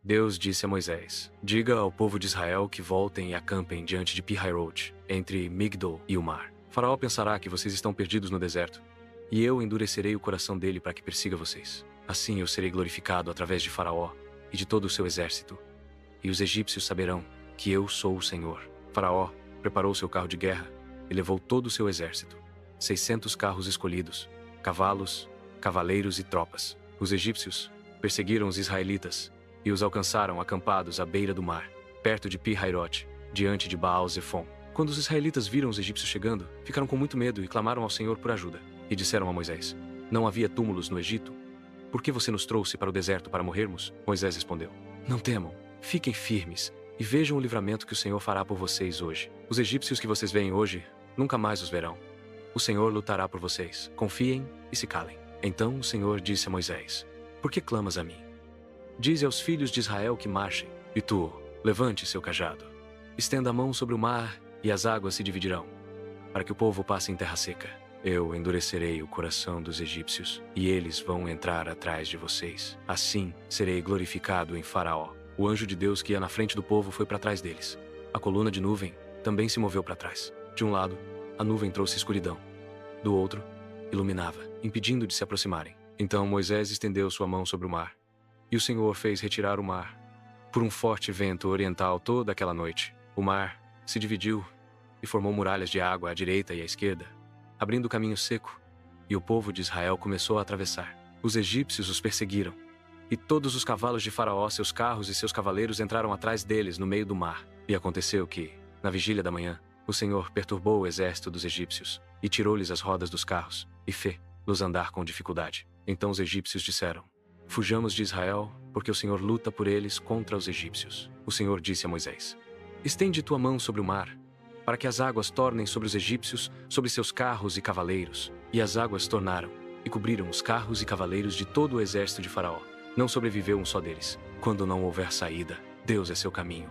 Deus disse a Moisés: diga ao povo de Israel que voltem e acampem diante de Pi-Hairot, entre Migdol e o mar. Faraó pensará que vocês estão perdidos no deserto, e eu endurecerei o coração dele para que persiga vocês. Assim eu serei glorificado através de Faraó e de todo o seu exército, e os egípcios saberão que eu sou o Senhor. Faraó preparou seu carro de guerra e levou todo o seu exército, 600 carros escolhidos, cavalos, cavaleiros e tropas. Os egípcios perseguiram os israelitas e os alcançaram acampados à beira do mar, perto de Pi-Hairot, diante de Baal-Zefon. Quando os israelitas viram os egípcios chegando, ficaram com muito medo e clamaram ao Senhor por ajuda. E disseram a Moisés: não havia túmulos no Egito? Por que você nos trouxe para o deserto para morrermos? Moisés respondeu: não temam, fiquem firmes e vejam o livramento que o Senhor fará por vocês hoje. Os egípcios que vocês veem hoje, nunca mais os verão. O Senhor lutará por vocês. Confiem e se calem. Então o Senhor disse a Moisés: por que clamas a mim? Dize aos filhos de Israel que marchem. E tu, levante seu cajado. Estenda a mão sobre o mar e as águas se dividirão, para que o povo passe em terra seca. Eu endurecerei o coração dos egípcios, e eles vão entrar atrás de vocês. Assim serei glorificado em Faraó. O anjo de Deus que ia na frente do povo foi para trás deles. A coluna de nuvem também se moveu para trás. De um lado, a nuvem trouxe escuridão. Do outro, iluminava, impedindo de se aproximarem. Então Moisés estendeu sua mão sobre o mar, e o Senhor fez retirar o mar por um forte vento oriental toda aquela noite. O mar se dividiu e formou muralhas de água à direita e à esquerda, abrindo o caminho seco, e o povo de Israel começou a atravessar. Os egípcios os perseguiram, e todos os cavalos de Faraó, seus carros e seus cavaleiros entraram atrás deles no meio do mar. E aconteceu que, na vigília da manhã, o Senhor perturbou o exército dos egípcios, e tirou-lhes as rodas dos carros, e fê-los andar com dificuldade. Então os egípcios disseram: fujamos de Israel, porque o Senhor luta por eles contra os egípcios. O Senhor disse a Moisés: estende tua mão sobre o mar, para que as águas tornem sobre os egípcios, sobre seus carros e cavaleiros. E as águas tornaram, e cobriram os carros e cavaleiros de todo o exército de Faraó. Não sobreviveu um só deles. Quando não houver saída, Deus é seu caminho.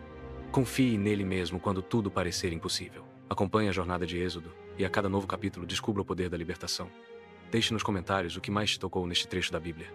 Confie nele mesmo quando tudo parecer impossível. Acompanhe a jornada de Êxodo, e a cada novo capítulo descubra o poder da libertação. Deixe nos comentários o que mais te tocou neste trecho da Bíblia.